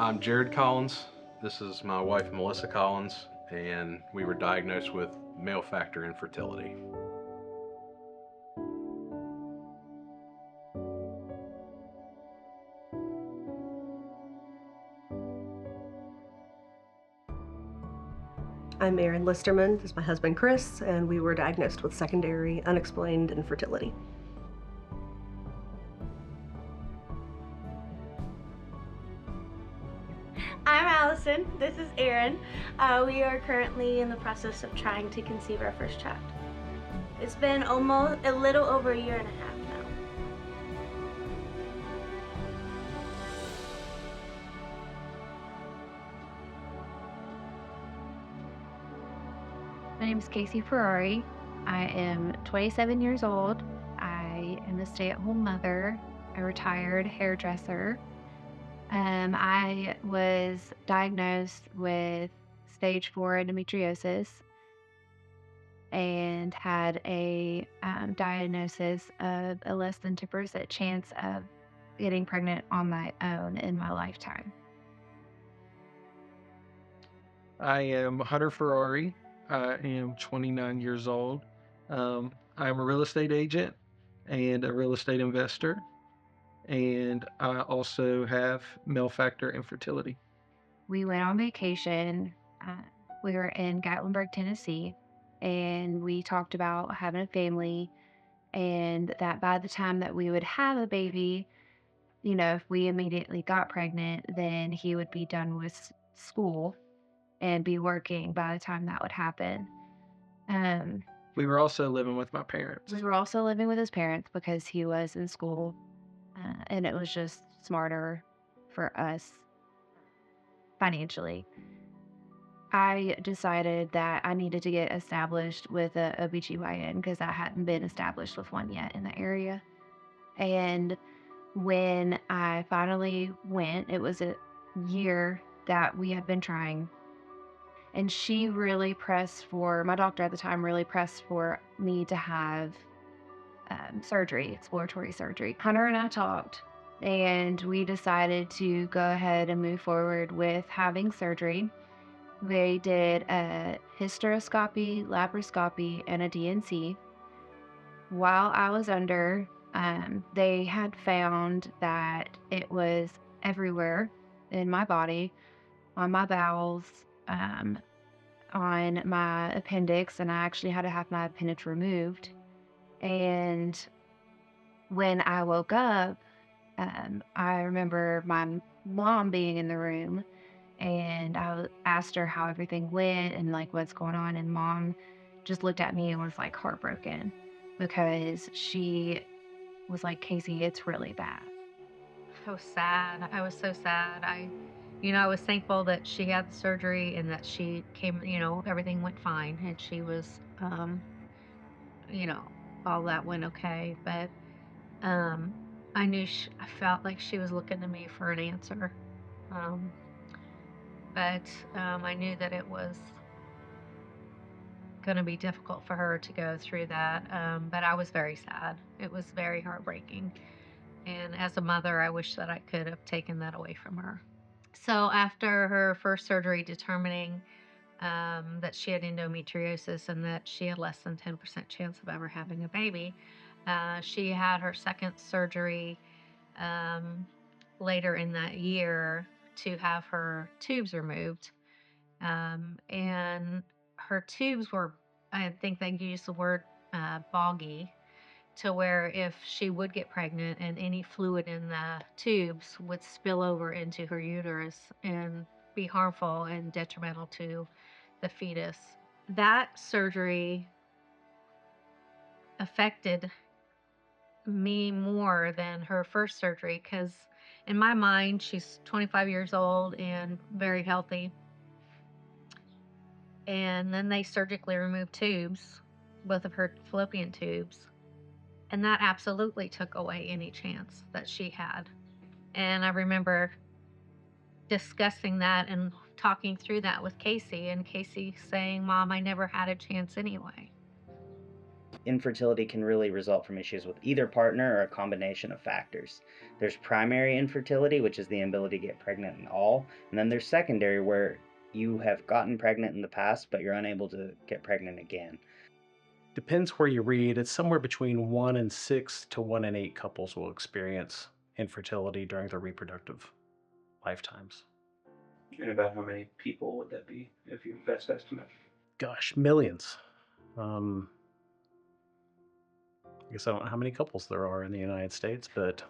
I'm Jared Collins. This is my wife, Melissa Collins, and we were diagnosed with male factor infertility. I'm Erin Listerman. This is my husband Chris, and we were diagnosed with secondary unexplained infertility. I'm Allison. This is Erin. We are currently in the process of trying to conceive our first child. It's been almost a little over a year and a half now. My name is Casey Ferrari. I am 27 years old. I am a stay-at-home mother, a retired hairdresser. I was diagnosed with stage 4 endometriosis and had a diagnosis of a less than 2% chance of getting pregnant on my own in my lifetime. I am Hunter Ferrari. I am 29 years old. I'm a real estate agent and a real estate investor, and I also have male factor infertility. We went on vacation. Uh, we were in Gatlinburg, Tennessee, and we talked about having a family, and that by the time that we would have a baby, if we immediately got pregnant, then he would be done with school and be working by the time that would happen. Um, We were also living with my parents. we were also living with his parents because he was in school, and it was just smarter for us financially. I decided that I needed to get established with a OBGYN because I hadn't been established with one yet in the area. And when I finally went, it was a year that we had been trying. And she really pressed for, my doctor at the time really pressed for me to have surgery, exploratory surgery. Hunter and I talked, and we decided to go ahead and move forward with having surgery. They did a hysteroscopy, laparoscopy, and a DNC. While I was under, they had found that it was everywhere in my body, on my bowels, on my appendix, and I actually had to have my appendix removed. And when I woke up, I remember my mom being in the room, and asked her how everything went and like what's going on. And mom just looked at me and was like heartbroken because she was like, Casey, it's really bad. I was sad. I was so sad. I was thankful that she had the surgery and that she came, everything went fine and she was, you know, all that went okay. But um, I felt like she was looking to me for an answer. Um, but I knew that it was going to be difficult for her to go through that. But I was very sad. It was very heartbreaking. And as a mother, I wish that I could have taken that away from her. So after her first surgery determining that she had endometriosis and that she had less than 10% chance of ever having a baby, she had her second surgery um, later in that year to have her tubes removed. And her tubes were, I think they used the word boggy, to where if she would get pregnant and any fluid in the tubes would spill over into her uterus and be harmful and detrimental to the fetus. That surgery affected me more than her first surgery because, in my mind, she's 25 years old and very healthy. And then they surgically removed tubes, both of her fallopian tubes. And that absolutely took away any chance that she had. And I remember discussing that and talking through that with Casey, and Casey saying, Mom, I never had a chance anyway. Infertility can really result from issues with either partner or a combination of factors. There's primary infertility, which is the inability to get pregnant at all, and then there's secondary, where you have gotten pregnant in the past, but you're unable to get pregnant again. Depends where you read. It's somewhere between 1 in 6 to 1 in 8 couples will experience infertility during their reproductive lifetimes. And about how many people would that be, if you best estimate? Gosh, millions. I guess I don't know how many couples there are in the United States, but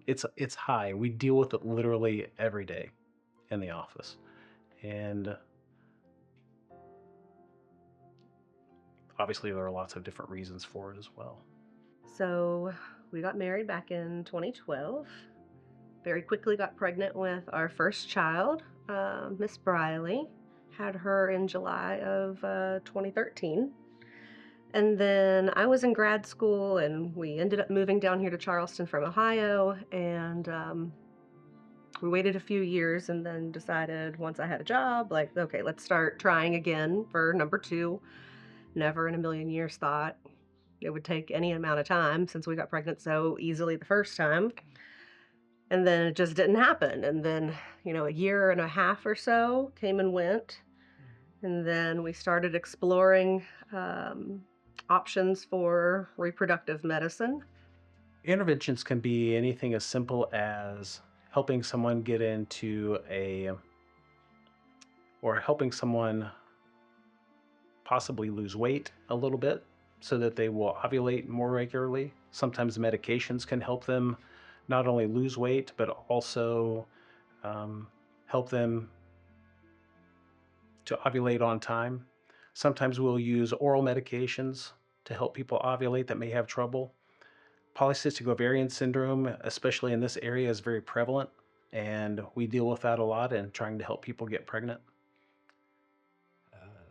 it's high. We deal with it literally every day in the office, and obviously there are lots of different reasons for it as well. So we got married back in 2012. Very quickly got pregnant with our first child, Miss Briley. Had her in July of 2013. And then I was in grad school, and we ended up moving down here to Charleston from Ohio, and we waited a few years and then decided once I had a job, like, okay, let's start trying again for number 2. Never in a million years thought it would take any amount of time, since we got pregnant so easily the first time. And then it just didn't happen. And then, a year and a half or so came and went. And then we started exploring options for reproductive medicine. Interventions can be anything as simple as helping someone get into or helping someone possibly lose weight a little bit so that they will ovulate more regularly. Sometimes medications can help them not only lose weight, but also help them to ovulate on time. Sometimes we'll use oral medications to help people ovulate that may have trouble. Polycystic ovarian syndrome, especially in this area, is very prevalent, and we deal with that a lot in trying to help people get pregnant.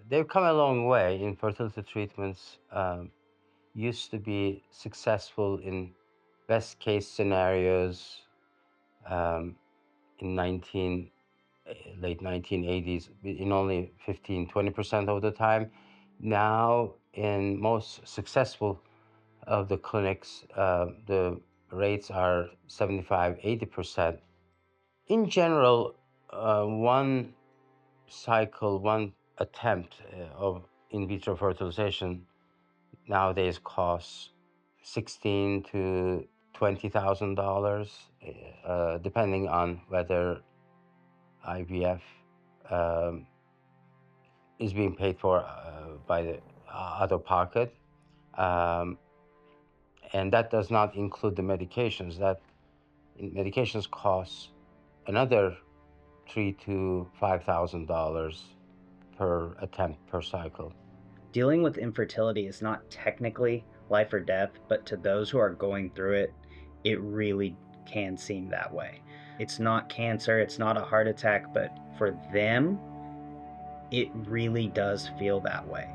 They've come a long way. Infertility treatments used to be successful in best case scenarios in late 1980s in only 15-20% of the time. Now, in most successful of the clinics, the rates are 75-80%. In general, one attempt of in vitro fertilization nowadays costs $16,000 to $20,000, depending on whether IVF is being paid for by the out of pocket, and that does not include the medications. Medications cost another $3,000 to $5,000 per attempt per cycle. Dealing with infertility is not technically life or death, but to those who are going through it, it really can seem that way. It's not cancer, it's not a heart attack, but for them, it really does feel that way.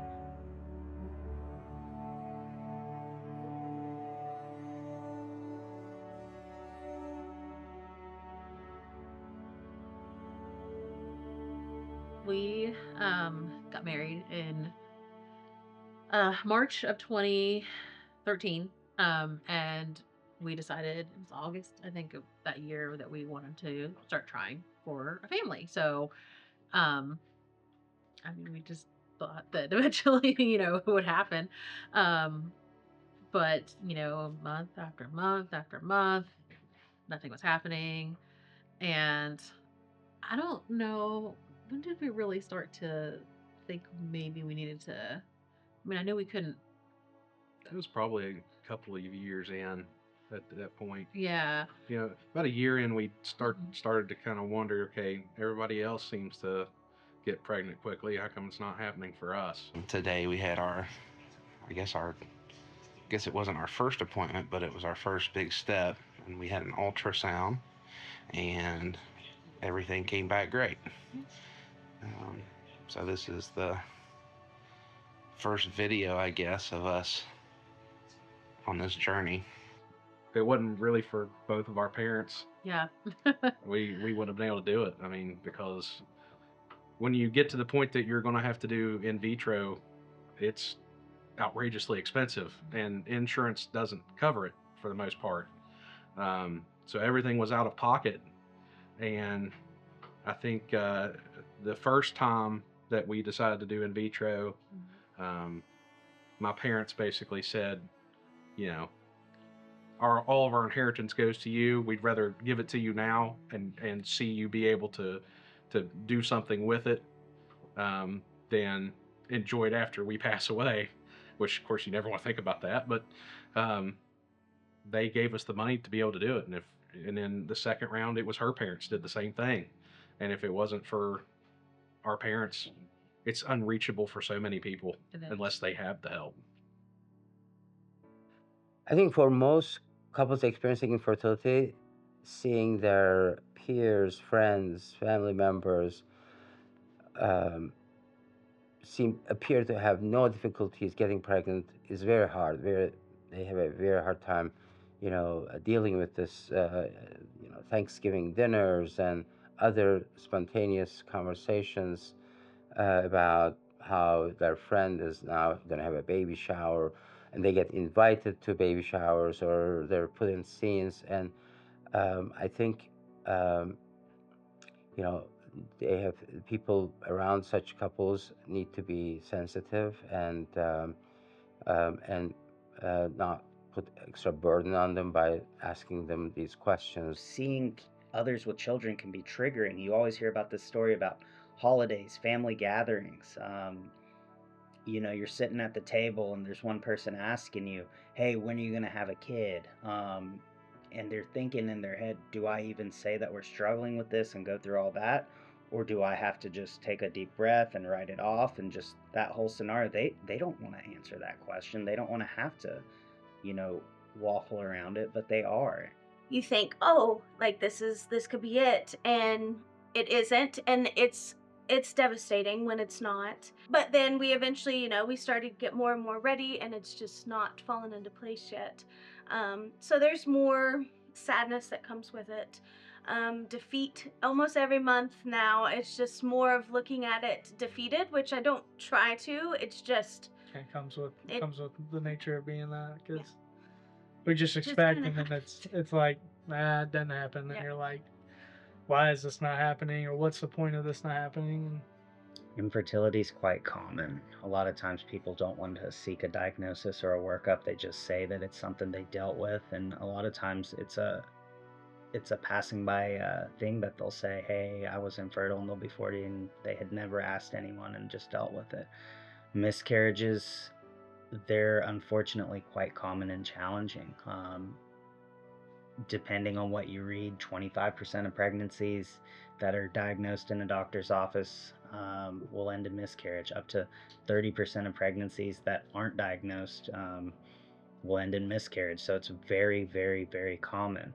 We got married in March of 2013, and we decided it was August, I think, of that year that we wanted to start trying for a family. So, we just thought that eventually, it would happen. But month after month after month, nothing was happening, and I don't know, when did we really start to think maybe we needed to? I know we couldn't. It was probably a couple of years in at that point. Yeah. About a year in, we started to kind of wonder, okay, everybody else seems to get pregnant quickly. How come it's not happening for us? Today we had I guess it wasn't our first appointment, but it was our first big step, and we had an ultrasound, and everything came back great. So this is the first video, I guess, of us on this journey. If it wasn't really for both of our parents, Yeah. we wouldn't have been able to do it. Because when you get to the point that you're going to have to do in vitro, it's outrageously expensive, and insurance doesn't cover it for the most part. So everything was out of pocket. And I think the first time that we decided to do in vitro, my parents basically said, you know, all of our inheritance goes to you. We'd rather give it to you now and see you be able to do something with it, than enjoy it after we pass away. Which, of course, you never want to think about that. But they gave us the money to be able to do it, and then the second round, it was her parents did the same thing. And if it wasn't for our parents, it's unreachable for so many people unless they have the help. I think for most couples experiencing infertility, seeing their peers, friends, family members appear to have no difficulties getting pregnant is very hard. They have a very hard time, dealing with this. Thanksgiving dinners and other spontaneous conversations about how their friend is now going to have a baby shower, and they get invited to baby showers or they're put in scenes. And I think, they have people around such couples need to be sensitive and not put extra burden on them by asking them these questions. Seeing others with children can be triggering. You always hear about this story about holidays, family gatherings. You're sitting at the table and there's one person asking you, hey, when are you going to have a kid? And they're thinking in their head, do I even say that we're struggling with this and go through all that? Or do I have to just take a deep breath and write it off? And just that whole scenario, they don't want to answer that question. They don't want to have to, waffle around it, but they are. You think, oh, like this could be it, and it isn't, and it's devastating when it's not. But then we eventually, we started to get more and more ready, and it's just not fallen into place yet. So there's more sadness that comes with it. Defeat almost every month now. It's just more of looking at it defeated, which I don't try to. It's just it comes with the nature of being that, because we just expect, and then it's like, it doesn't happen, and you're like, why is this not happening, or what's the point of this not happening? Infertility is quite common. A lot of times people don't want to seek a diagnosis or a workup. They just say that it's something they dealt with, and a lot of times it's a passing by thing that they'll say, hey, I was infertile, and they'll be 40 and they had never asked anyone and just dealt with it. Miscarriages, they're unfortunately quite common and challenging. Depending on what you read, 25% of pregnancies that are diagnosed in a doctor's office will end in miscarriage. Up to 30% of pregnancies that aren't diagnosed will end in miscarriage. So it's very, very, very common.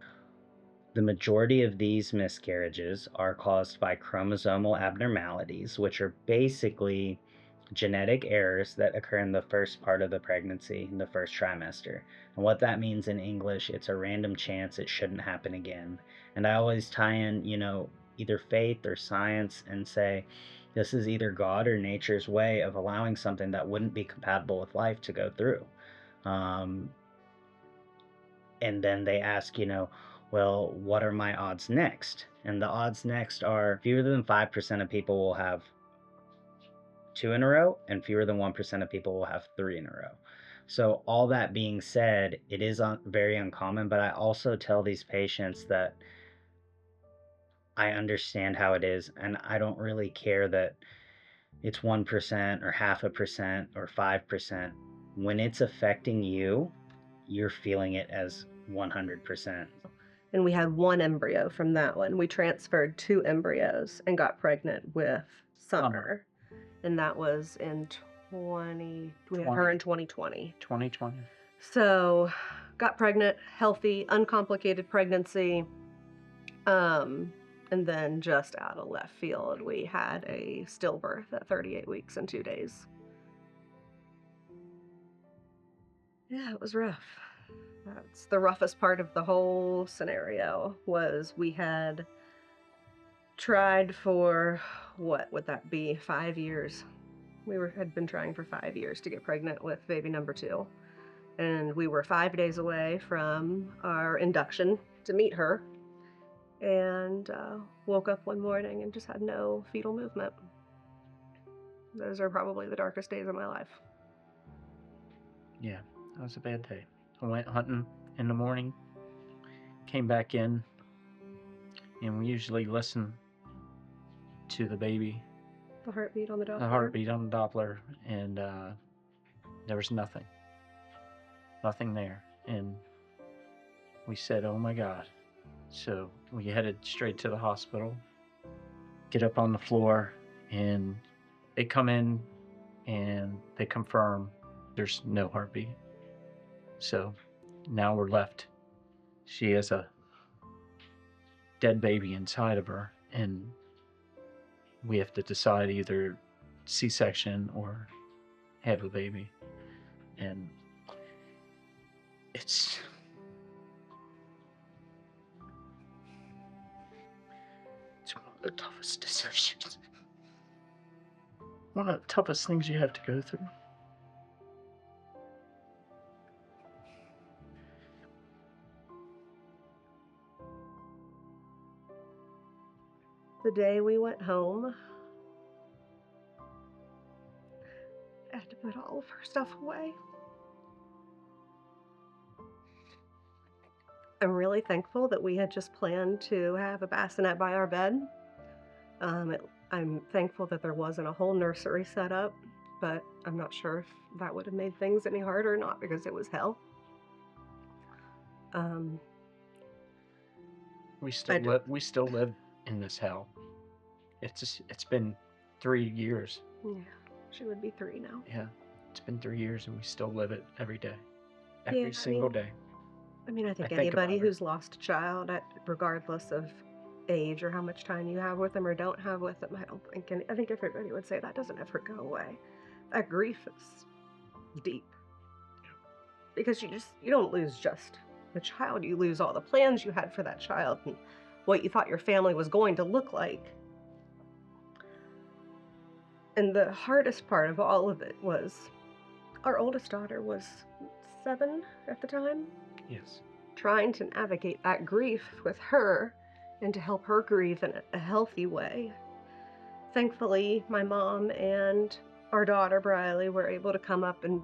The majority of these miscarriages are caused by chromosomal abnormalities, which are basically genetic errors that occur in the first part of the pregnancy, in the first trimester. And what that means in English, it's a random chance, it shouldn't happen again. And I always tie in, either faith or science and say, this is either God or nature's way of allowing something that wouldn't be compatible with life to go through. And then they ask, well, what are my odds next? And the odds next are fewer than 5% of people will have 2 in a row, and fewer than 1% of people will have 3 in a row. So all that being said, it is very uncommon, but I also tell these patients that I understand how it is, and I don't really care that it's 1% or 0.5% or 5%. When it's affecting you, you're feeling it as 100%. And we had 1 embryo from that one. We transferred 2 embryos and got pregnant with Summer. And that was in we had her in 2020. 2020. So got pregnant, healthy, uncomplicated pregnancy. And then just out of left field, we had a stillbirth at 38 weeks and 2 days. Yeah, it was rough. That's the roughest part of the whole scenario. Was we had tried for, what would that be, 5 years had been trying for 5 years to get pregnant with baby number 2. And we were 5 days away from our induction to meet her. And woke up one morning and just had no fetal movement. Those are probably the darkest days of my life. Yeah, that was a bad day. I went hunting in the morning, came back in, and we usually listen to the baby, The heartbeat on the Doppler. the heartbeat on the Doppler, and there was nothing there. And we said, oh my God. So we headed straight to the hospital, get up on the floor, and they come in and they confirm there's no heartbeat. So now we're left. She has a dead baby inside of her, and we have to decide either C-section or have a baby. And it's one of the toughest decisions. One of the toughest things you have to go through. The day we went home, I had to put all of her stuff away. I'm really thankful that we had just planned to have a bassinet by our bed. I'm thankful that there wasn't a whole nursery set up, but I'm not sure if that would have made things any harder or not, because it was hell. We still live in this hell. It's been 3 years. Yeah, she would be 3 now. Yeah, it's been 3 years and we still live it every day. Every single day. I mean, I think I think anybody about her. who's lost a child, regardless of age or how much time you have with them or don't have with them, I think everybody would say that doesn't ever go away. That grief is deep. Because you don't lose just the child, you lose all the plans you had for that child and what you thought your family was going to look like. And the hardest part of all of it was our oldest daughter was 7 at the time. Yes. Trying to navigate that grief with her and to help her grieve in a healthy way. Thankfully, my mom and our daughter, Briley, were able to come up and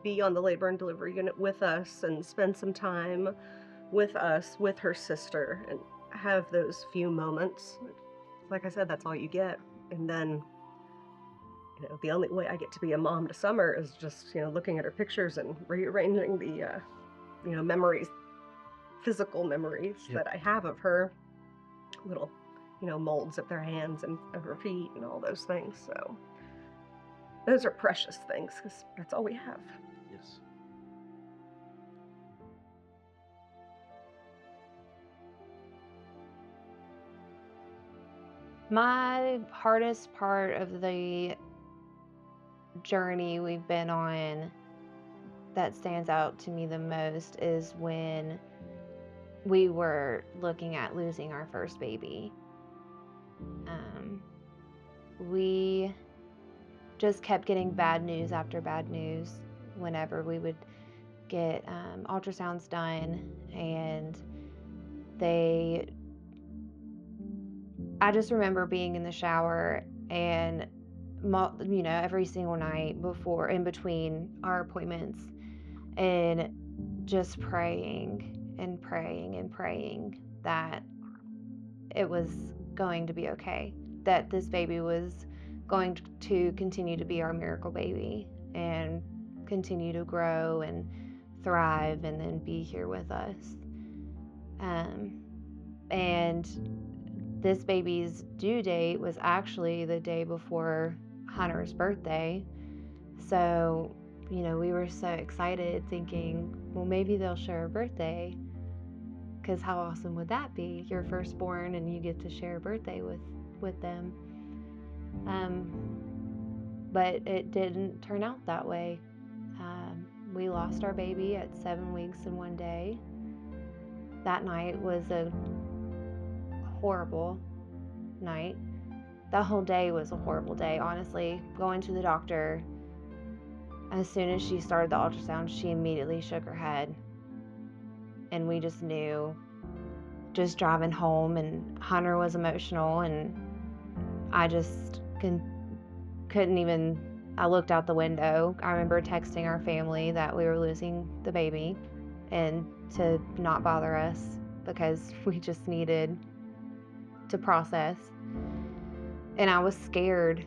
be on the labor and delivery unit with us and spend some time with us, with her sister, and have those few moments. Like I said, that's all you get. And then, the only way I get to be a mom to Summer is just, looking at her pictures and rearranging the, memories, physical memories that I have of her, little, molds of their hands and of her feet and all those things. So those are precious things because that's all we have. Yes. My hardest part of the journey we've been on that stands out to me the most is when we were looking at losing our first baby. We just kept getting bad news after bad news whenever we would get ultrasounds done, and I just remember being in the shower and every single night before, in between our appointments, and just praying and praying and praying that it was going to be okay, that this baby was going to continue to be our miracle baby and continue to grow and thrive and then be here with us. And this baby's due date was actually the day before Hunter's birthday. So, we were so excited thinking, well, maybe they'll share a birthday, because how awesome would that be? Your firstborn and you get to share a birthday with them. But it didn't turn out that way. We lost our baby at 7 weeks and 1 day. That night was a horrible night. That whole day was a horrible day, honestly. Going to the doctor, as soon as she started the ultrasound, she immediately shook her head. And we just knew, just driving home, and Hunter was emotional, and I just couldn't even, I looked out the window. I remember texting our family that we were losing the baby and to not bother us because we just needed to process. And I was scared,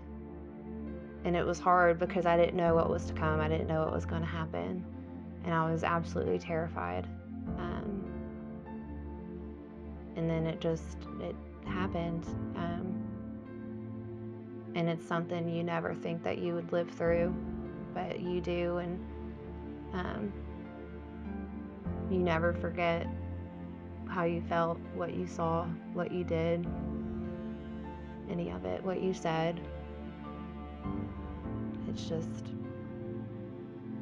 and it was hard because I didn't know what was to come. I didn't know what was going to happen, and I was absolutely terrified. And then it happened. And it's something you never think that you would live through, but you do, and you never forget how you felt, what you saw, what you did, any of it, what you said. It's just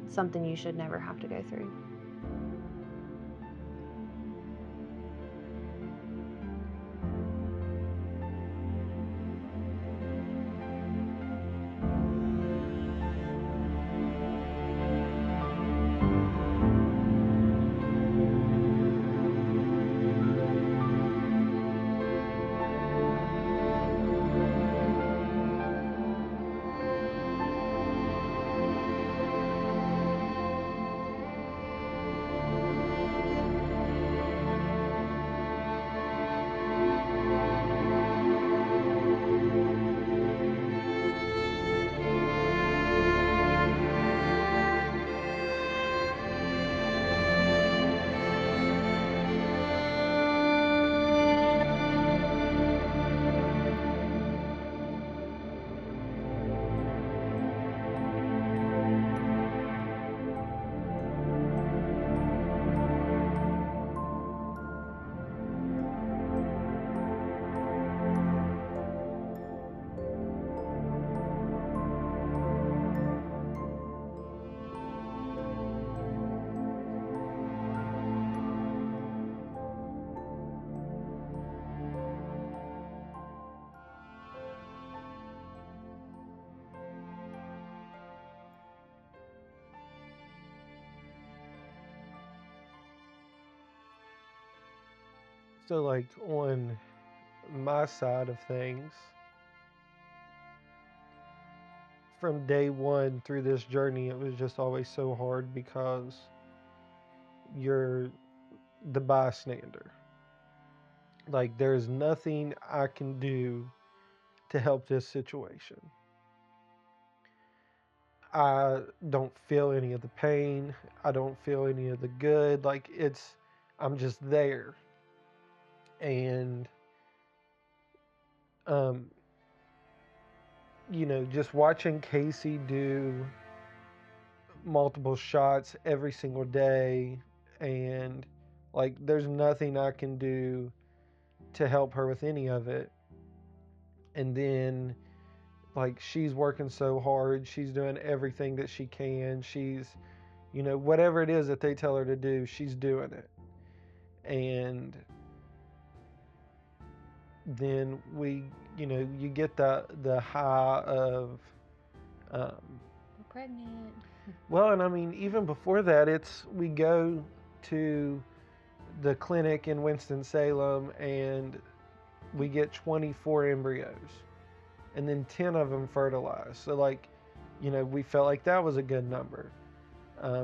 something you should never have to go through. So, like, on my side of things, from day one through this journey, it was just always so hard because you're the bystander. Like, there's nothing I can do to help this situation. I don't feel any of the pain. I don't feel any of the good. Like, I'm just there. And, um, just watching Casey do multiple shots every single day, and like, there's nothing I can do to help her with any of it. And then, like, she's working so hard, she's doing everything that she can, she's, whatever it is that they tell her to do, she's doing it. And then you get the high of We're pregnant. well, and I mean, even before that, we go to the clinic in Winston-Salem and we get 24 embryos, and then 10 of them fertilized. So, like, we felt like that was a good number.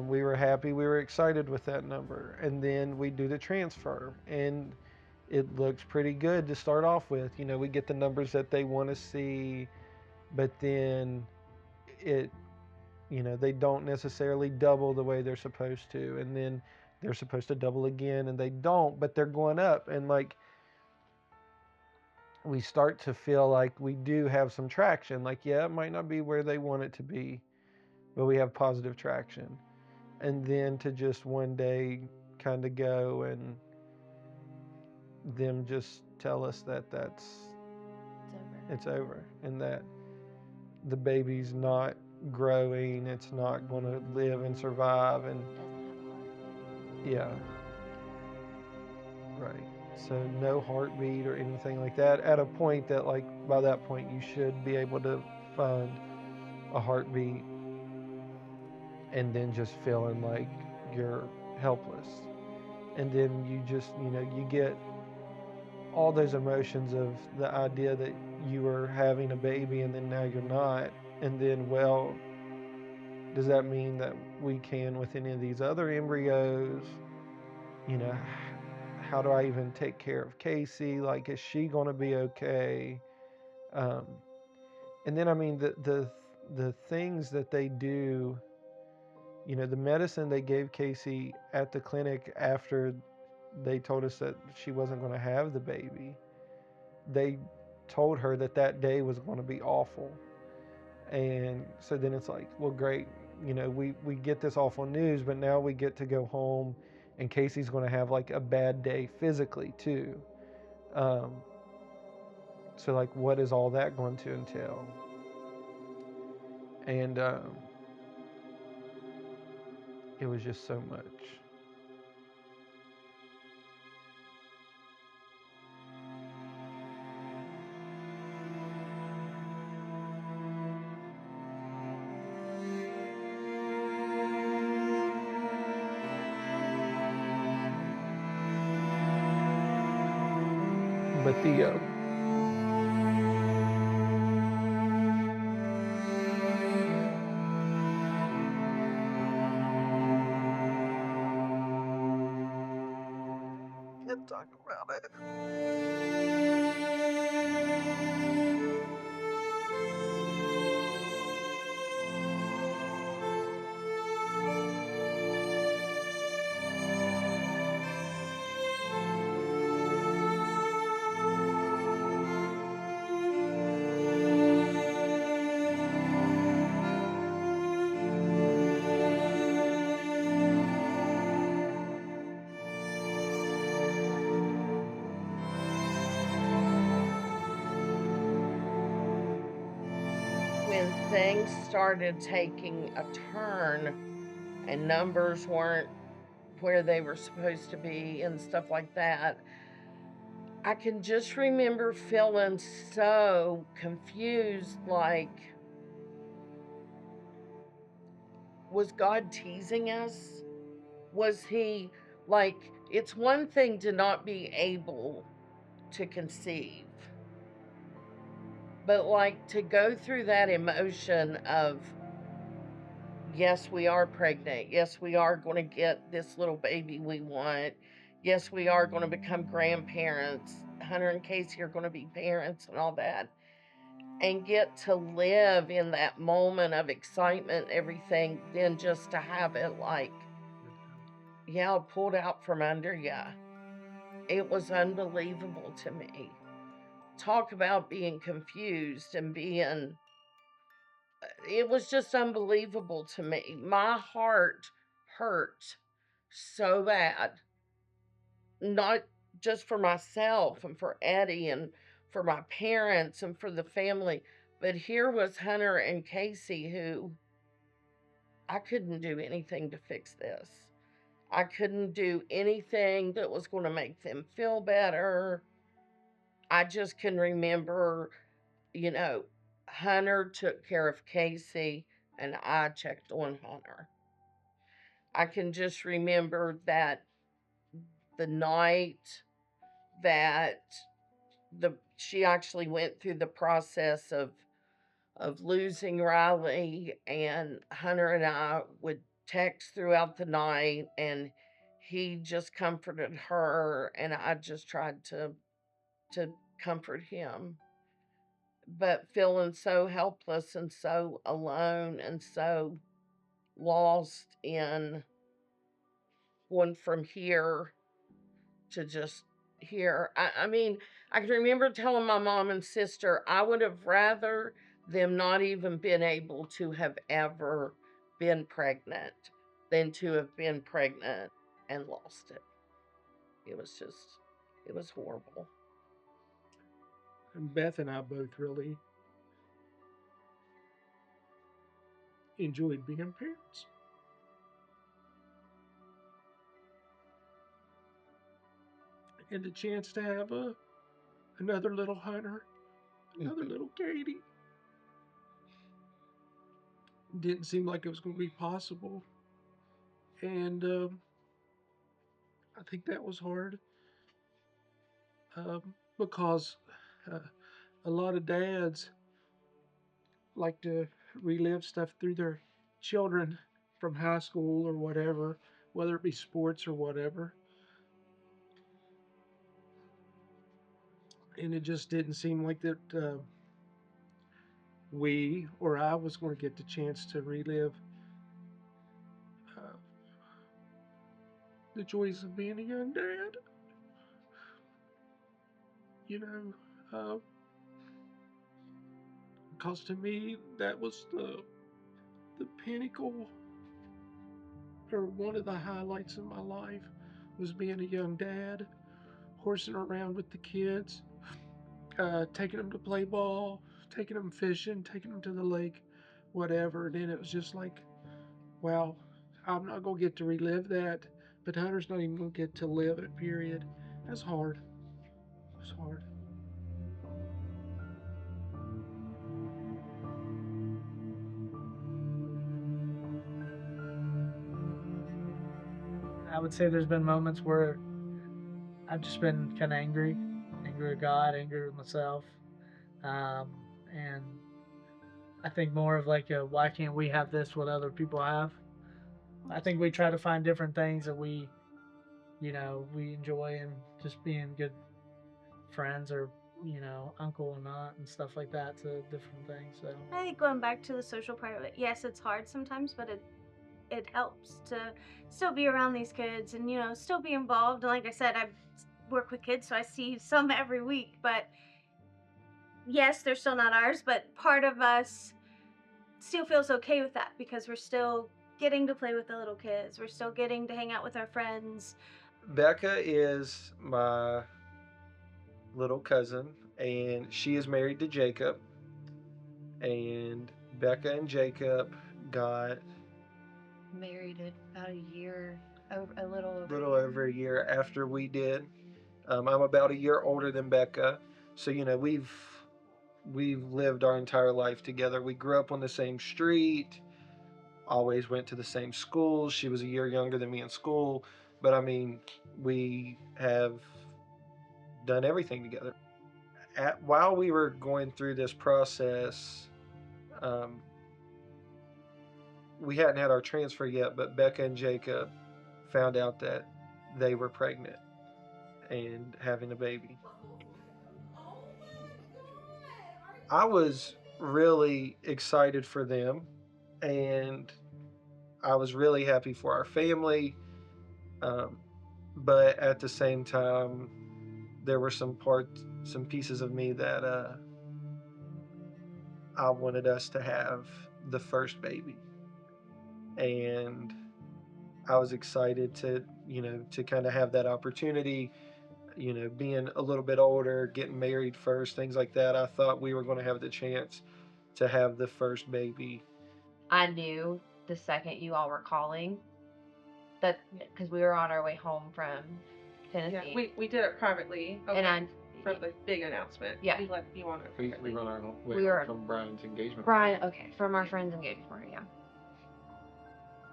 We were happy, we were excited with that number. And then we do the transfer, and it looks pretty good to start off with. We get the numbers that they want to see, but then they don't necessarily double the way they're supposed to. And then they're supposed to double again, and they don't, but they're going up. And, like, we start to feel like we do have some traction. Like, yeah, it might not be where they want it to be, but we have positive traction. And then to just one day kind of go and them just tell us that it's over, and that the baby's not growing, it's not going to live and survive, and yeah, right. So no heartbeat or anything like that. At a point that, like, by that point you should be able to find a heartbeat, and then just feeling like you're helpless. And then you just, you get all those emotions of the idea that you were having a baby and then now you're not. And then, well, does that mean that we can with any of these other embryos? You know, how do I even take care of Casey? Like, is she going to be okay? Um, and then, I mean, the things that they do, the medicine they gave Casey at the clinic after they told us that she wasn't going to have the baby, they told her that that day was going to be awful. And so then it's like, well, great, we get this awful news, but now we get to go home and Casey's going to have like a bad day physically too. So like, what is all that going to entail? And it was just so much. But the can't talk about it. When things started taking a turn and numbers weren't where they were supposed to be and stuff like that, I can just remember feeling so confused, like, was God teasing us? Was he, like, it's one thing to not be able to conceive, but like to go through that emotion of, yes, we are pregnant. Yes, we are going to get this little baby we want. Yes, we are going to become grandparents. Hunter and Casey are going to be parents and all that. And get to live in that moment of excitement and everything, then just to have it like, yeah, pulled out from under you. It was unbelievable to me. Talk about being confused and being, it was just unbelievable to me. My heart hurt so bad, not just for myself and for Eddie and for my parents and for the family, but here was Hunter and Casey, who I couldn't do anything to fix this. I couldn't do anything that was going to make them feel better. I just can remember, you know, Hunter took care of Casey and I checked on Hunter. I can just remember that the night that she actually went through the process of losing Riley, and Hunter and I would text throughout the night, and he just comforted her and I just tried to comfort him, but feeling so helpless and so alone and so lost in going from here to just here. I mean, I can remember telling my mom and sister I would have rather them not even been able to have ever been pregnant than to have been pregnant and lost it. It was just, it was horrible. And Beth and I both really enjoyed being parents. and the chance to have another little Hunter, another little Katie. Didn't seem like it was going to be possible. And I think that was hard because uh, a lot of dads like to relive stuff through their children from high school or whatever, whether it be sports or whatever. And it just didn't seem like that we or I was going to get the chance to relive uh, the joys of being a young dad. You know, because to me that was the pinnacle or one of the highlights of my life was being a young dad, horsing around with the kids, taking them to play ball, taking them fishing, taking them to the lake, whatever. And then it was just like, wow, I'm not going to get to relive that, but Hunter's not even going to get to live it, period. That's hard. It's hard. I would say there's been moments where I've just been kind of angry with God, angry with myself. Um, and I think more of like, why can't we have this what other people have? I think we try to find different things that we enjoy and just being good friends or, uncle and aunt and stuff like that to different things. So I think going back to the social part of it, yes, it's hard sometimes, but it helps to still be around these kids and still be involved. And like I said, I work with kids, so I see some every week. But yes, they're still not ours, but part of us still feels okay with that because we're still getting to play with the little kids. We're still getting to hang out with our friends. Becca is my little cousin, and she is married to Jacob. And Becca and Jacob got Married at about a year, a little over a year after we did. I'm about a year older than Becca, so we've lived our entire life together. We grew up on the same street, always went to the same school. She was a year younger than me in school, but I mean, we have done everything together. While we were going through this process, um, we hadn't had our transfer yet, but Becca and Jacob found out that they were pregnant and having a baby. I was really excited for them, and I was really happy for our family. Um, but at the same time, there were some pieces of me that I wanted us to have the first baby, and I was excited to kind of have that opportunity. Being a little bit older, getting married first, things like that. I thought we were going to have the chance to have the first baby. I knew the second you all were calling that because we were on our way home from Tennessee. Yeah, we did it privately. And for the big announcement. Yeah. We let you on it. We run our way We were- from Brian's engagement. Brian, okay, from our friend's engagement party, yeah.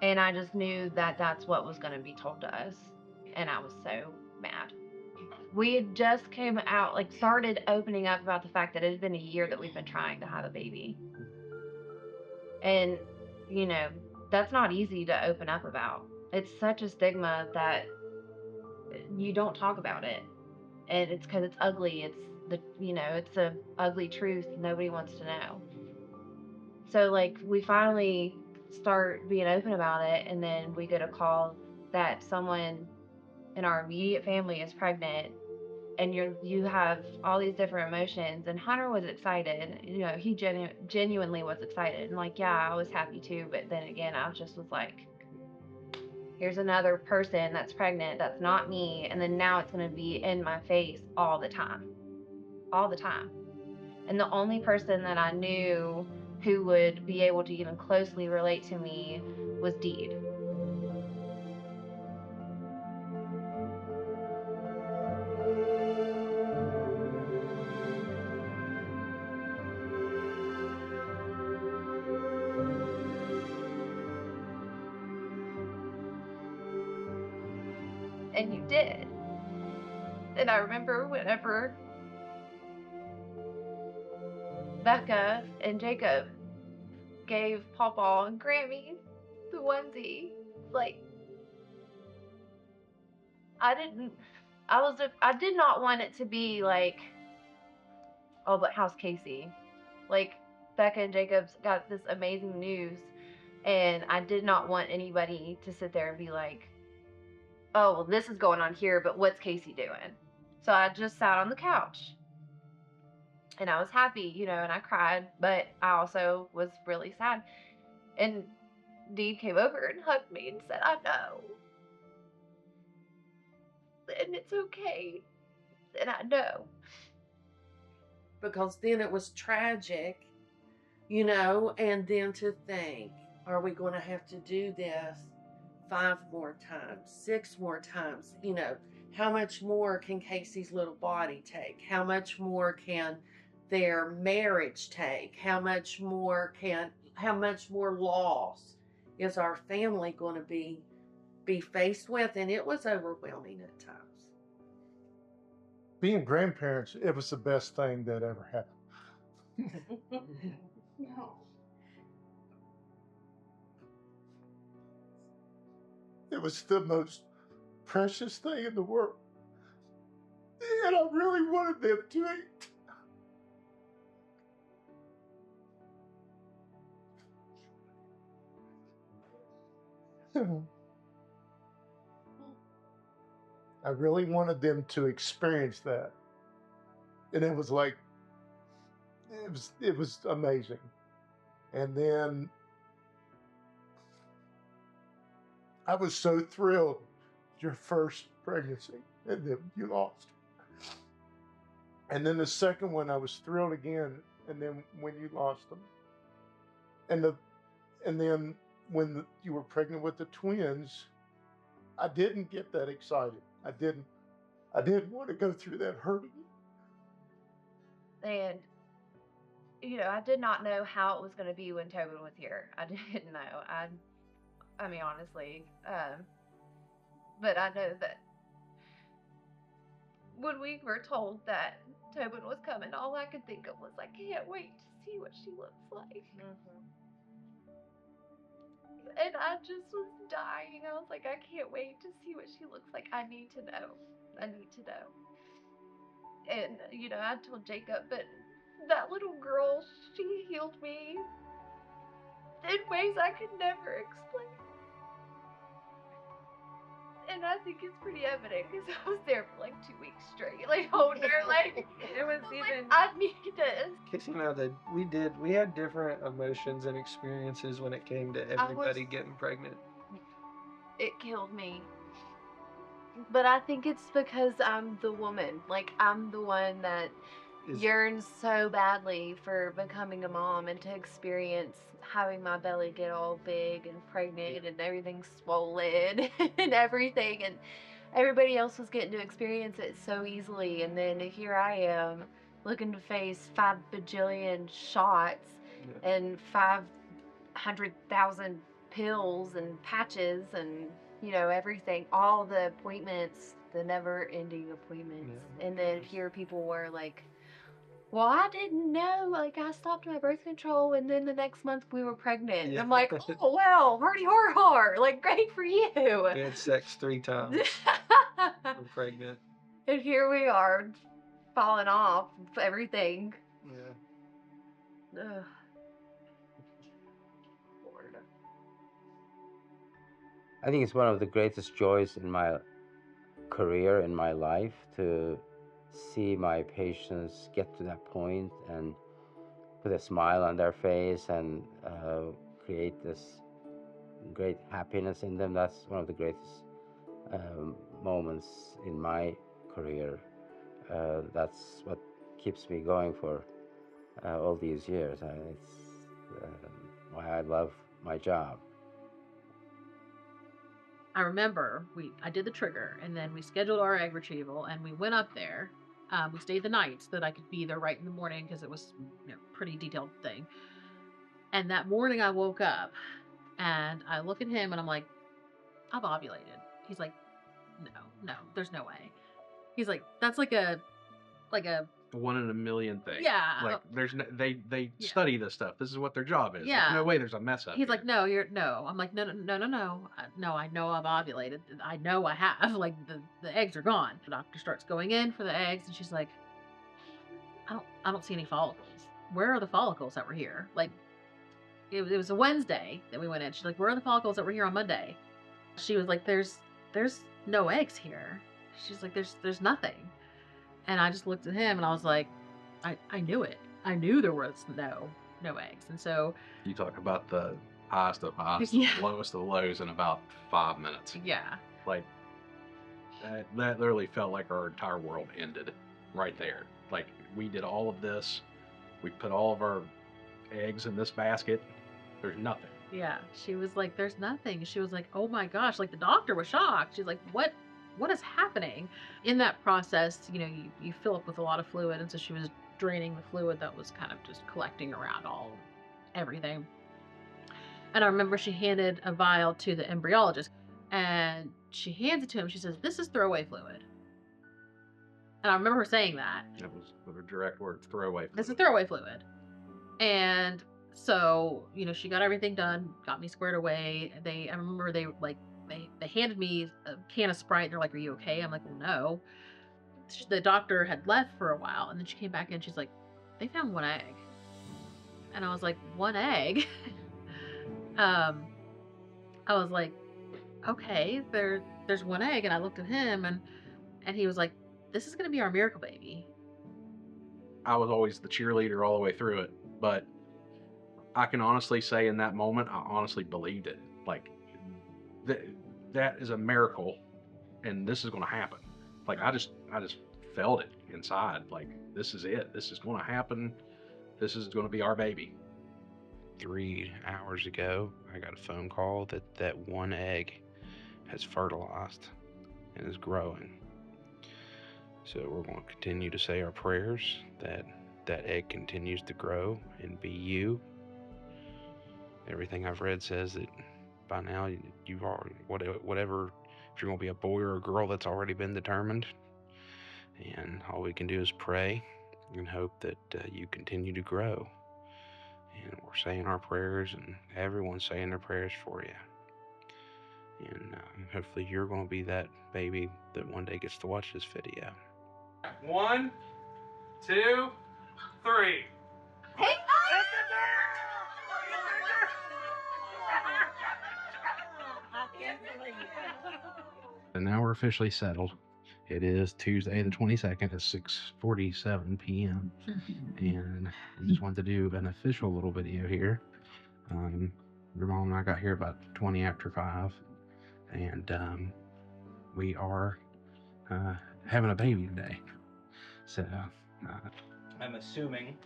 And I just knew that that's what was going to be told to us, and I was so mad. We had just started opening up about the fact that it had been a year that we've been trying to have a baby. And, that's not easy to open up about. It's such a stigma that you don't talk about it. And it's because it's ugly. It's a ugly truth nobody wants to know. So, we finally start being open about it, and then we get a call that someone in our immediate family is pregnant, and you have all these different emotions. And Hunter was excited. He genuinely was excited, and yeah, I was happy too. But then again, I just was like, here's another person that's pregnant that's not me, and then now it's going to be in my face all the time. And the only person that I knew who would be able to even closely relate to me was Deed. And you did. And I remember whenever Becca and Jacob gave Pawpaw and Grammy the onesie, like, I did not want it to be like, oh, but how's Casey? Like, Becca and Jacob's got this amazing news, and I did not want anybody to sit there and be like, oh, well, this is going on here, but what's Casey doing? So I just sat on the couch, and I was happy, and I cried, but I also was really sad. And Dee came over and hugged me and said, I know. And it's okay. And I know. Because then it was tragic, and then to think, are we going to have to do this 5 more times, 6 more times? How much more can Casey's little body take? How much more can their marriage take? How much more loss is our family going to be faced with? And it was overwhelming at times. Being grandparents, it was the best thing that ever happened. No. It was the most precious thing in the world. And I really wanted them to eat. I really wanted them to experience that. And it was like, it was amazing. And then I was so thrilled, your first pregnancy, and then you lost. And then the second one, I was thrilled again, and then when you lost them. And then when you were pregnant with the twins, I didn't get that excited. I didn't want to go through that hurt again. And I did not know how it was going to be when Tobin was here. I didn't know. I mean, honestly. But I know that when we were told that Tobin was coming, all I could think of was, I can't wait to see what she looks like. Mm-hmm. And I just was dying. I was like, I can't wait to see what she looks like. I need to know. I need to know. And, I told Jacob, but that little girl, she healed me in ways I could never explain. And I think it's pretty evident because I was there for like 2 weeks straight, like holding her, like It was even. I need this. Casey and I we had different emotions and experiences when it came to everybody getting pregnant. It killed me. But I think it's because I'm the woman. Like, I'm the one that yearns so badly for becoming a mom and to experience having my belly get all big and pregnant and everything swollen and everything. And everybody else was getting to experience it so easily. And then here I am looking to face 5 bajillion shots and 500,000 pills and patches and everything, all the appointments, the never-ending appointments. And then here people were like, well, I didn't know, like, I stopped my birth control and then the next month we were pregnant. And I'm like, oh, well, hardy har, like, great for you. We had sex 3 times. We're pregnant. And here we are, falling off everything. Yeah. Ugh. I think it's one of the greatest joys in my career, in my life, to see my patients get to that point and put a smile on their face and create this great happiness in them. That's one of the greatest moments in my career. That's what keeps me going for all these years. It's why I love my job. I remember I did the trigger, and then we scheduled our egg retrieval, and we went up there. We stayed the night so that I could be there right in the morning because it was pretty detailed thing. And that morning I woke up, and I look at him, and I'm like, I've ovulated. He's like, no, there's no way. He's like, that's like a 1 in a million thing. Yeah. Like there's no, they Yeah. study this stuff. This is what their job is. Yeah. There's no way there's a mess up. He's here. like, no, no. I'm like, no. No, I know I've ovulated. I know I have. Like the eggs are gone. The doctor starts going in for the eggs, and she's like, I don't see any follicles. Where are the follicles that were here? Like, it was a Wednesday that we went in. She's like, where are the follicles that were here on Monday? She was like, there's no eggs here. She's like, there's nothing. And I just looked at him and I was like, I knew it. I knew there was no eggs. And so you talk about the highest of highs, Yeah. lowest of lows in about 5 minutes. yeah. Like that literally felt like our entire world ended right there. Like we did all of this. We put all of our eggs in this basket. There's nothing. Yeah. She was like, there's nothing. She was like, oh my gosh. Like the doctor was shocked. She's like, what is happening? In that process, you fill up with a lot of fluid. And so she was draining the fluid that was kind of just collecting around everything. And I remember she handed a vial to the embryologist and she hands it to him. She says, this is throwaway fluid. And I remember her saying that. That was the direct word, throwaway fluid. This is throwaway fluid. And so, she got everything done, got me squared away. I remember they handed me a can of Sprite and they're like, are you okay? I'm like, well, no. The doctor had left for a while and then she came back in. She's like, they found 1 egg. And I was like, 1 egg? I was like, okay, there's 1 egg. And I looked at him and he was like, this is going to be our miracle baby. I was always the cheerleader all the way through it, but I can honestly say in that moment, I honestly believed it. Like that is a miracle and this is going to happen. Like I just felt it inside. Like this is it. This is going to happen. This is going to be our baby. 3 hours ago, I got a phone call that 1 egg has fertilized and is growing. So we're going to continue to say our prayers that egg continues to grow and be you. Everything I've read says that by now you've already, whatever, if you're going to be a boy or a girl, that's already been determined. And all we can do is pray and hope that you continue to grow. And we're saying our prayers and everyone's saying their prayers for you. And hopefully you're going to be that baby that one day gets to watch this video. 1, 2, 3. And now we're officially settled. It is Tuesday the 22nd at 6:47 p.m. And we just wanted to do an official little video here. Your mom and I got here about 20 after 5. And we are having a baby today. So I'm assuming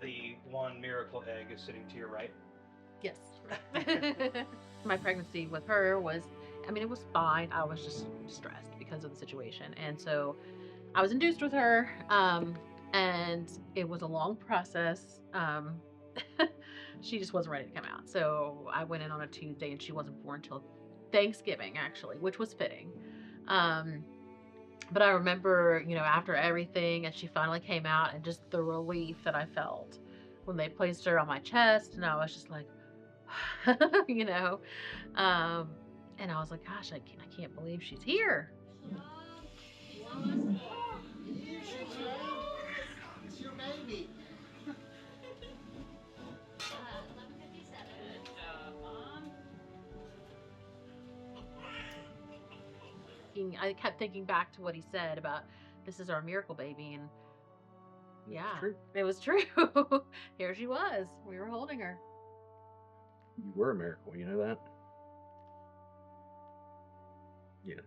the 1 miracle egg is sitting to your right. Yes. My pregnancy with her was, it was fine. I was just stressed because of the situation. And so I was induced with her, and it was a long process. She just wasn't ready to come out. So I went in on a Tuesday and she wasn't born until Thanksgiving, actually, which was fitting. But I remember, after everything and she finally came out and just the relief that I felt when they placed her on my chest, and I was just like, and I was like, gosh, I can't believe she's here. It's your baby. I kept thinking back to what he said about this is our miracle baby, and yeah, it was true. Here she was. We were holding her. You were a miracle, you know that? Yeah.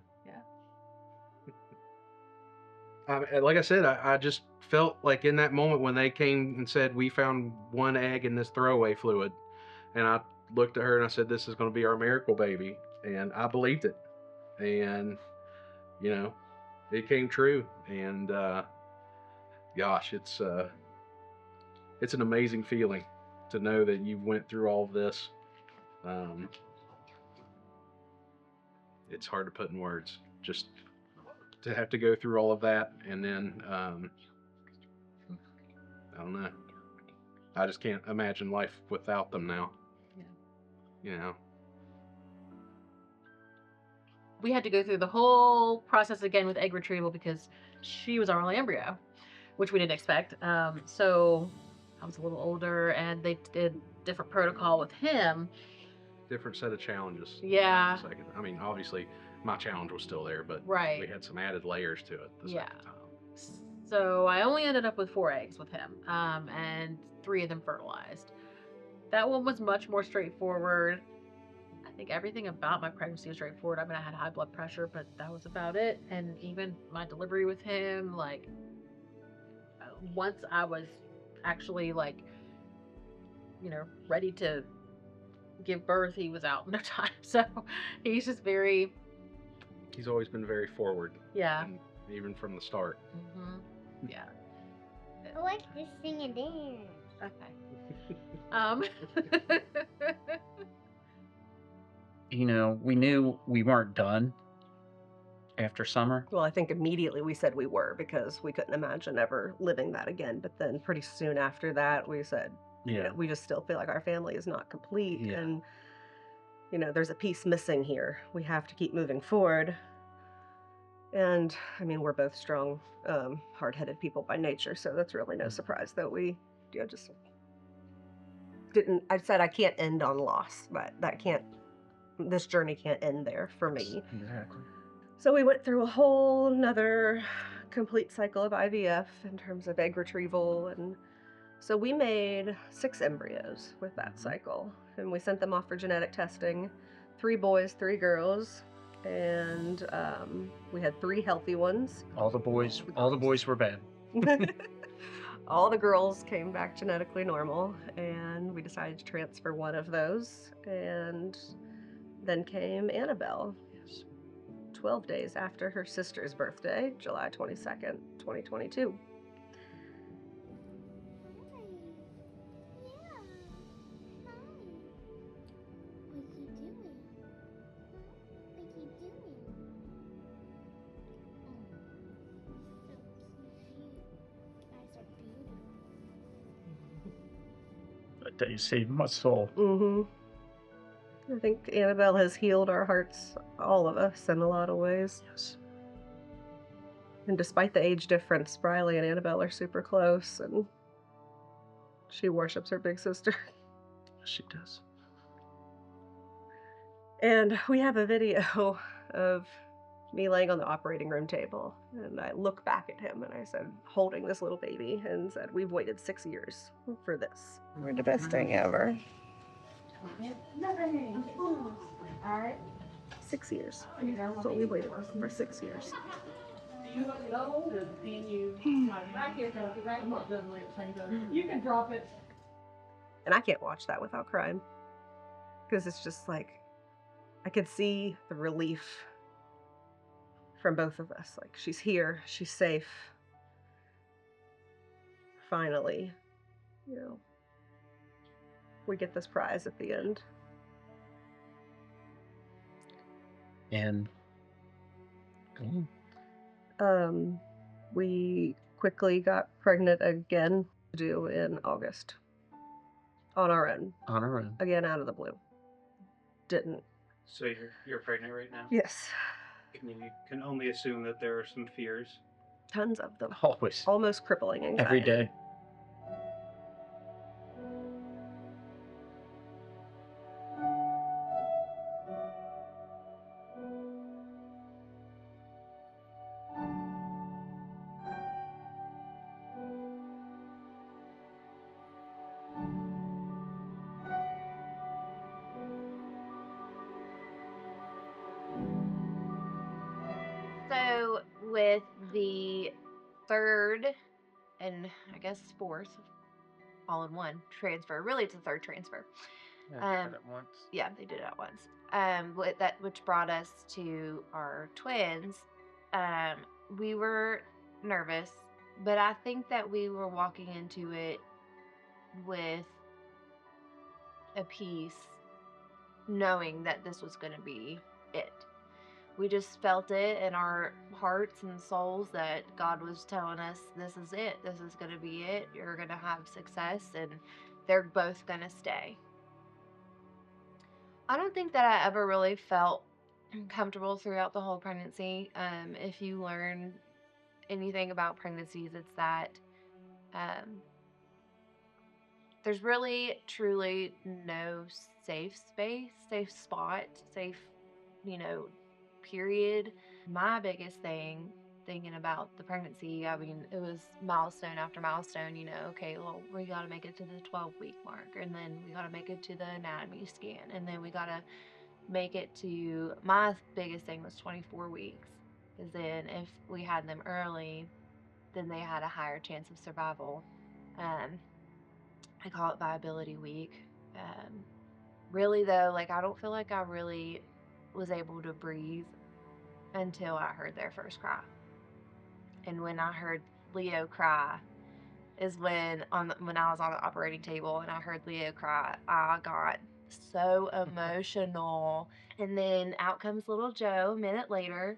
Yeah. Like I said, I just felt like in that moment when they came and said, we found 1 egg in this throwaway fluid, and I looked at her and I said, this is going to be our miracle baby. And I believed it. And, it came true. And, gosh, it's an amazing feeling to know that you went through all of this. it's hard to put in words. Just to have to go through all of that, and then I don't know. I just can't imagine life without them now. Yeah. You know. We had to go through the whole process again with egg retrieval because she was our only embryo, which we didn't expect. So I was a little older, and they did different protocol with him. Different set of challenges. Yeah. Second, I mean, obviously, my challenge was still there, but Right. we had some added layers to it the second time. So I only ended up with 4 eggs with him, and 3 of them fertilized. That one was much more straightforward. I think everything about my pregnancy was straightforward. I mean, I had high blood pressure, but that was about it. And even my delivery with him, like, once I was actually, like, you know, ready to give birth, he was out in no time. So he's just very... He's always been very forward. Yeah. And even from the start. Mm-hmm. Yeah. I like to sing and dance. Okay. You know, we knew we weren't done after summer. Well, I think immediately we said we were because we couldn't imagine ever living that again. But then pretty soon after that, we said, you know, we just still feel like our family is not complete. Yeah. And, you know, there's a piece missing here. We have to keep moving forward. And, I mean, we're both strong, hard-headed people by nature. So that's really no surprise that we, you know, just didn't. I said I can't end on loss, but this journey can't end there for me. Exactly. So we went through a whole nother complete cycle of IVF in terms of egg retrieval. And so we made 6 embryos with that cycle. And we sent them off for genetic testing. 3 boys, 3 girls. And we had 3 healthy ones. All the boys were bad. All the girls came back genetically normal. And we decided to transfer one of those. And then came Annabelle. 12 days after her sister's birthday, July 22nd, 2022. That day saved my soul. I think Annabelle has healed our hearts, all of us, in a lot of ways. Yes. And despite the age difference, Briley and Annabelle are super close, and she worships her big sister. She does. And we have a video of me laying on the operating room table, and I look back at him and I said, holding this little baby, and said, we've waited 6 years for this. We're the best thing ever. All right. 6 years. That's what we waited for 6 years. You can drop it. And I can't watch that without crying. Because it's just like, I could see the relief from both of us. Like, she's here, she's safe. Finally, you know, we get this prize at the end. And we quickly got pregnant again, due in August. On our own. On our own. Again, out of the blue. Didn't. So you're pregnant right now? Yes. I mean, you can only assume that there are some fears. Tons of them. Always. Almost crippling anxiety. Every day. So with the 3rd and I guess 4th, all in one transfer. Really, it's a 3rd transfer. Yeah, at once. Yeah, they did it at once. Which brought us to our twins. We were nervous, but I think that we were walking into it with a peace, knowing that this was going to be it. we just felt it in our hearts and souls that God was telling us, this is it. This is going to be it. You're going to have success, and they're both going to stay. I don't think that I ever really felt comfortable throughout the whole pregnancy. If you learn anything about pregnancies, it's that there's really, truly no safe space, safe spot, safe, period. My biggest thing thinking about the pregnancy, I mean, it was milestone after milestone, okay, well, we got to make it to the 12-week mark, and then we got to make it to the anatomy scan, and then we got to make it to, my biggest thing was 24 weeks, because then if we had them early, then they had a higher chance of survival. I call it viability week. Really though, like, I don't feel like I really was able to breathe until I heard their first cry. And when I heard Leo cry is when I was on the operating table and I heard Leo cry, I got so emotional. And then out comes little Joe a minute later.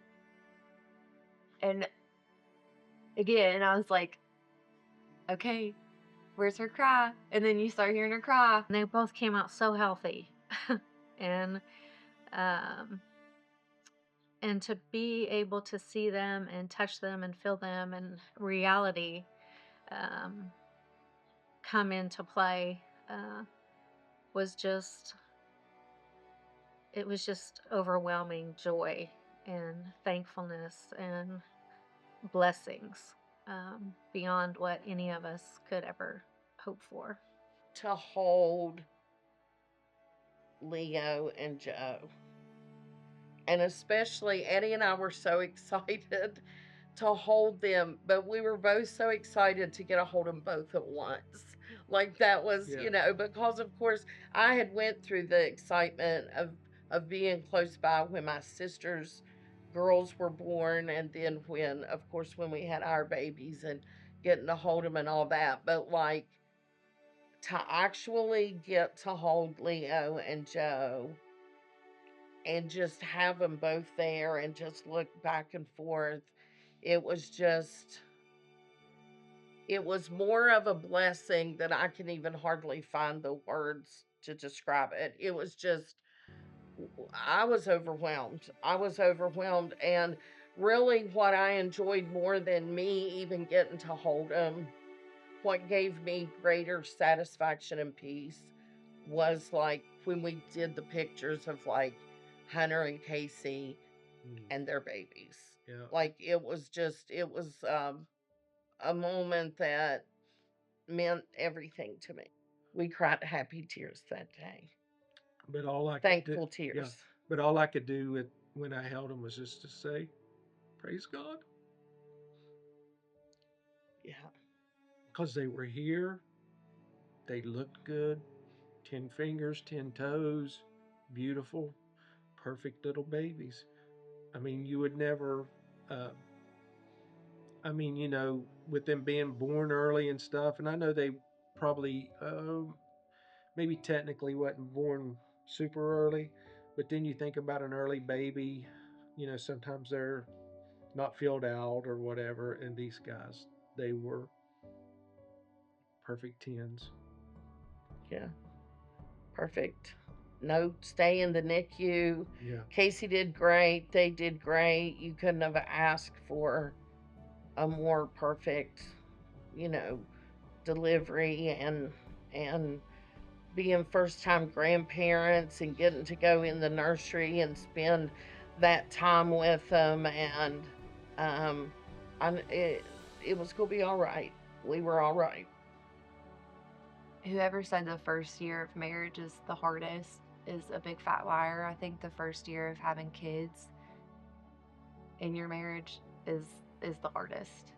And again, I was like, okay, where's her cry? And then you start hearing her cry. And they both came out so healthy. and and to be able to see them and touch them and feel them and reality come into play was just overwhelming joy and thankfulness and blessings beyond what any of us could ever hope for. To hold Leo and Joe. And especially Eddie and I were so excited to hold them, but we were both so excited to get a hold of them both at once. Like that was, because of course I had went through the excitement of being close by when my sister's girls were born, and then when we had our babies and getting to hold them and all that. But like to actually get to hold Leo and Joe and just have them both there and just look back and forth, it was more of a blessing that I can even hardly find the words to describe it. It was just, I was overwhelmed. And really what I enjoyed more than me even getting to hold them, what gave me greater satisfaction and peace was like when we did the pictures of like Hunter and Casey and their babies. Yeah. Like it was a moment that meant everything to me. We cried happy tears that day. But all I Thankful could do, tears. Yeah, but all I could do when I held them was just to say, "Praise God." Yeah. Because they were here, they looked good, 10 fingers, 10 toes, beautiful, perfect little babies. I mean, you would never. With them being born early and stuff, and I know they probably maybe technically wasn't born super early, but then you think about an early baby, sometimes they're not filled out or whatever, and these guys, they were perfect 10s. Yeah. Perfect. No, stay in the NICU. Yeah. Casey did great. They did great. You couldn't have asked for a more perfect, delivery and being first time grandparents and getting to go in the nursery and spend that time with them, and it was gonna be all right. We were all right. Whoever said the first year of marriage is the hardest is a big fat liar. I think the first year of having kids in your marriage is the hardest.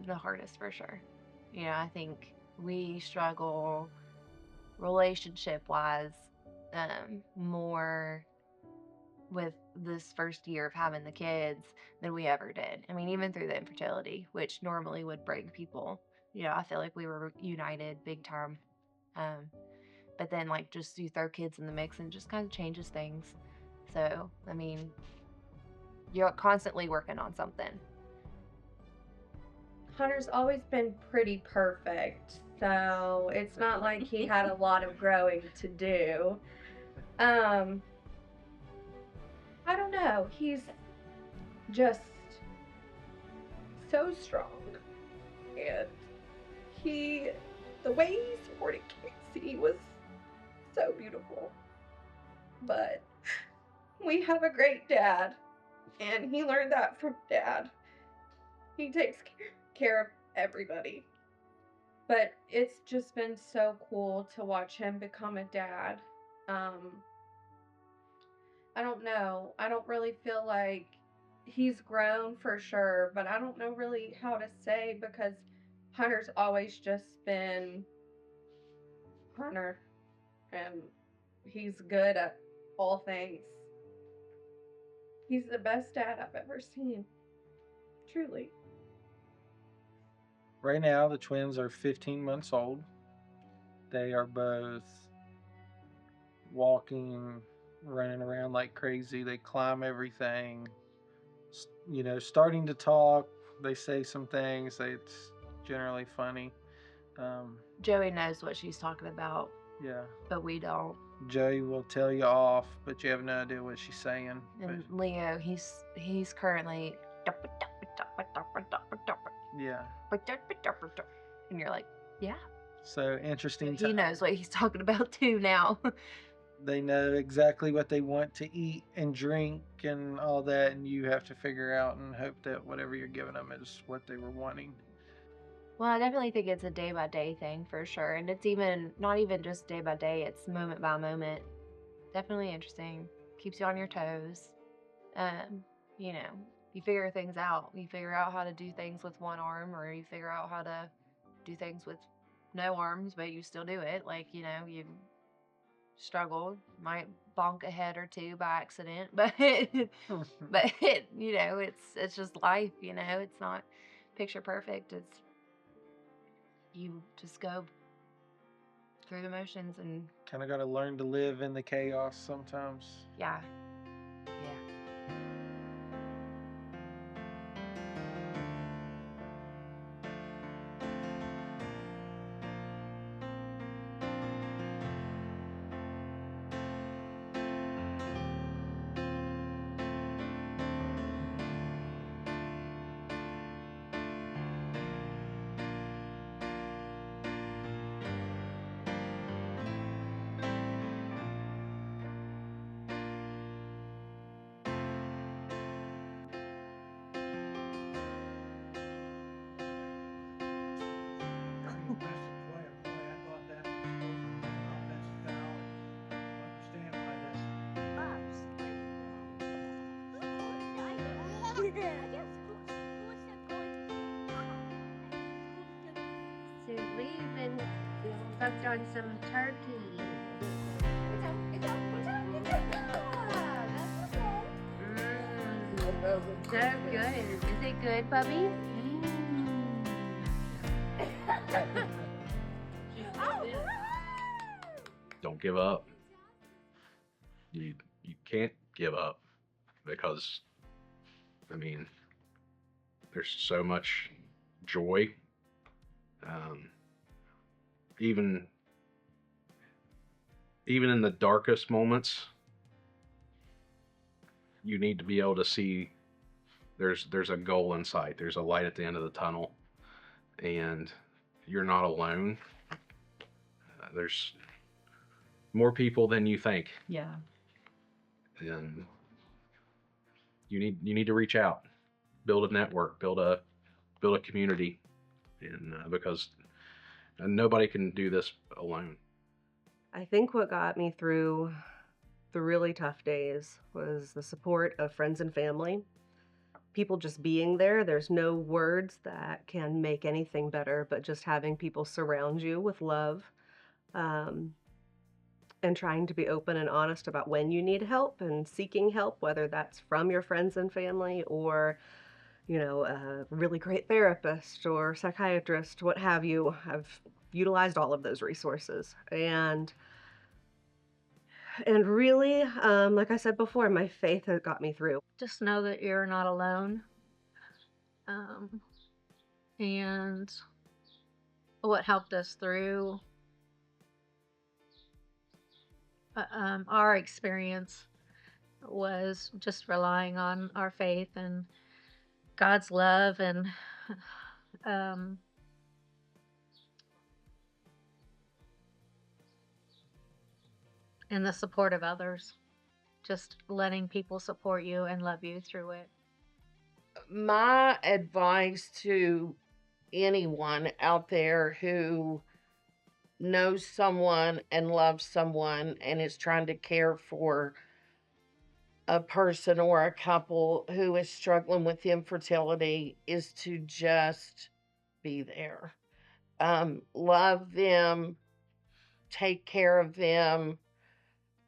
The hardest for sure. I think we struggle relationship wise more with this first year of having the kids than we ever did. I mean, even through the infertility, which normally would break people. I feel like we were united big time. But then, like, just you throw kids in the mix and it just kind of changes things. So, I mean, you're constantly working on something. Hunter's always been pretty perfect, so it's not like he had a lot of growing to do. I don't know. He's just so strong. And the way he supported Casey was so beautiful. But we have a great dad, and he learned that from Dad. He takes care of everybody. But it's just been so cool to watch him become a dad. I don't know. I don't really feel like he's grown for sure, but I don't know really how to say because Hunter's always just been Hunter, and he's good at all things. He's the best dad I've ever seen. Truly. Right now, the twins are 15 months old. They are both walking, running around like crazy. They climb everything. Starting to talk. They say some things. It's generally funny. Joey knows what she's talking about, Yeah. but we don't. Joey will tell you off, but you have no idea what she's saying. And Leo, he's currently Yeah. and you're like, yeah. So interesting. He knows what he's talking about too now. They know exactly what they want to eat and drink and all that, and you have to figure out and hope that whatever you're giving them is what they were wanting. Well, I definitely think it's a day by day thing for sure. And it's not even just day by day, it's moment by moment. Definitely interesting. Keeps you on your toes. You figure things out. You figure out how to do things with one arm, or you figure out how to do things with no arms, but you still do it. You struggle, might bonk a head or two by accident, but it's just life, it's not picture perfect. It's you just go through the motions and kind of got to learn to live in the chaos sometimes. Yeah. So we've been cooked on some turkey. So good. Is it good, Bubby? Don't give up. You can't give up because, there's so much joy. Even in the darkest moments, you need to be able to see there's a goal in sight. There's a light at the end of the tunnel, and you're not alone. There's more people than you think. Yeah. And you need to reach out, build a network, build a community, and because nobody can do this alone. I think what got me through the really tough days was the support of friends and family. People just being there. There's no words that can make anything better, but just having people surround you with love, and trying to be open and honest about when you need help and seeking help, whether that's from your friends and family or, a really great therapist or psychiatrist, what have you. I've utilized all of those resources. And And really, like I said before, my faith has got me through. Just know that you're not alone. And what helped us through our experience was just relying on our faith and God's love and and the support of others. Just letting people support you and love you through it. My advice to anyone out there who knows someone and loves someone and is trying to care for a person or a couple who is struggling with infertility is to just be there. Love them, take care of them,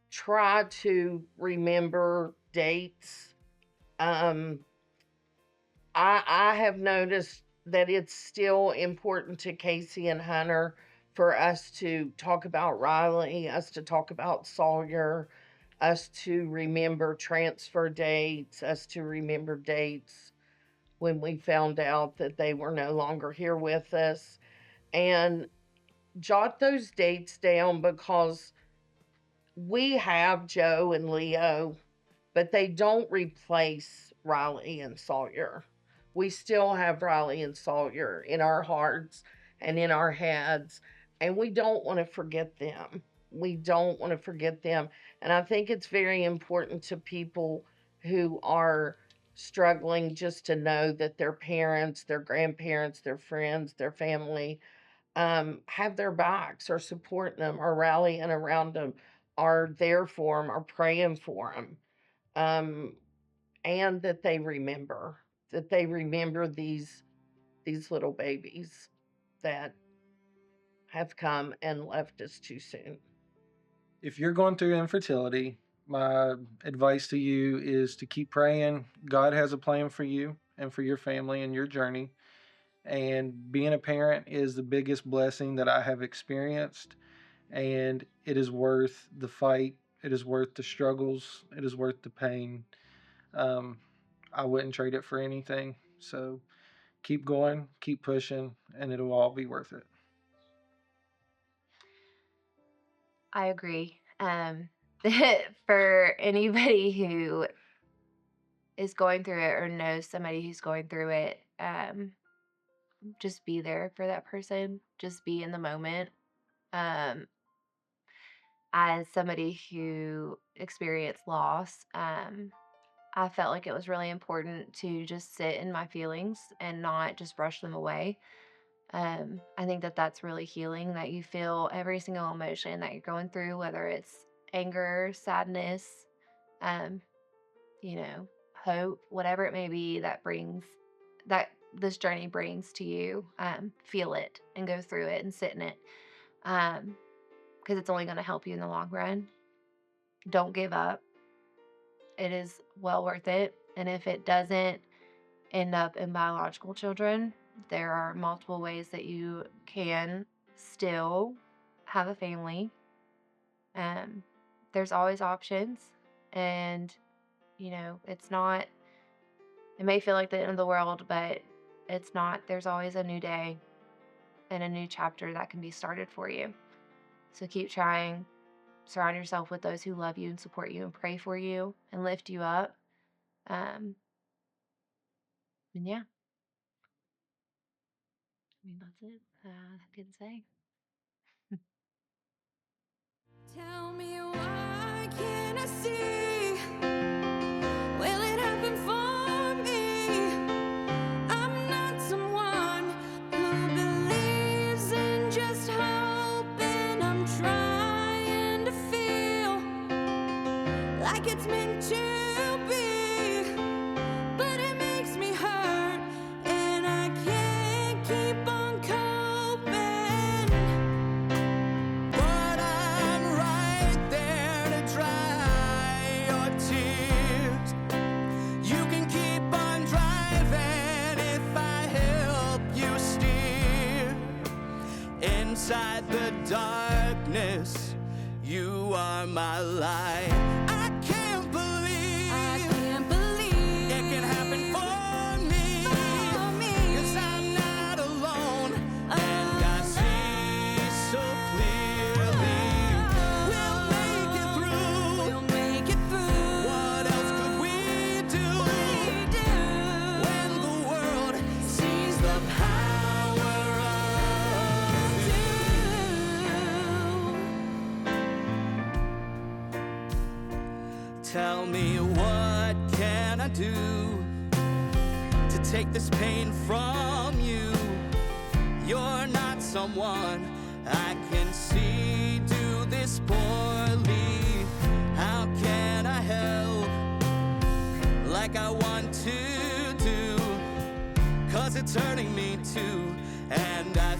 try to remember dates. I have noticed that it's still important to Casey and Hunter for us to talk about Riley, us to talk about Sawyer, us to remember transfer dates, us to remember dates when we found out that they were no longer here with us. And jot those dates down because we have Joe and Leo, but they don't replace Riley and Sawyer. We still have Riley and Sawyer in our hearts and in our heads, and we don't want to forget them. We don't want to forget them. And I think it's very important to people who are struggling just to know that their parents, their grandparents, their friends, their family have their backs, or supporting them, or rallying around them, are there for them, or praying for them. And that they remember these little babies that have come and left us too soon. If you're going through infertility, my advice to you is to keep praying. God has a plan for you and for your family and your journey. And being a parent is the biggest blessing that I have experienced. And it is worth the fight. It is worth the struggles. It is worth the pain. I wouldn't trade it for anything. So keep going, keep pushing, and it'll all be worth it. I agree. For anybody who is going through it or knows somebody who's going through it, just be there for that person. Just be in the moment. As somebody who experienced loss, I felt like it was really important to just sit in my feelings and not just brush them away. I think that that's really healing, that you feel every single emotion that you're going through, whether it's anger, sadness, hope, whatever it may be that this journey brings to you. Feel it and go through it and sit in it, because it's only going to help you in the long run. Don't give up. It is well worth it. And if it doesn't end up in biological children, there are multiple ways that you can still have a family. There's always options. And, it may feel like the end of the world, but it's not. There's always a new day and a new chapter that can be started for you. So keep trying. Surround yourself with those who love you and support you and pray for you and lift you up. And yeah. That's it. I can say. Tell me, why can't I see? Will it happen for me? I'm not someone who believes in just hope, and I'm trying to feel like it's meant to be, but it makes me hurt, and I can't keep on coping. But I'm right there to dry your tears. You can keep on driving if I help you steer. Inside the darkness, You are my light. I can't believe it can happen for me. 'Cause I'm not alone, and I see so clearly. We'll make it through. What else could we do? When the world sees the power of you. Tell me, what can I do to take this pain from you? You're not someone I can see do this poorly. How can I help like I want to do? 'Cause it's hurting me too, and I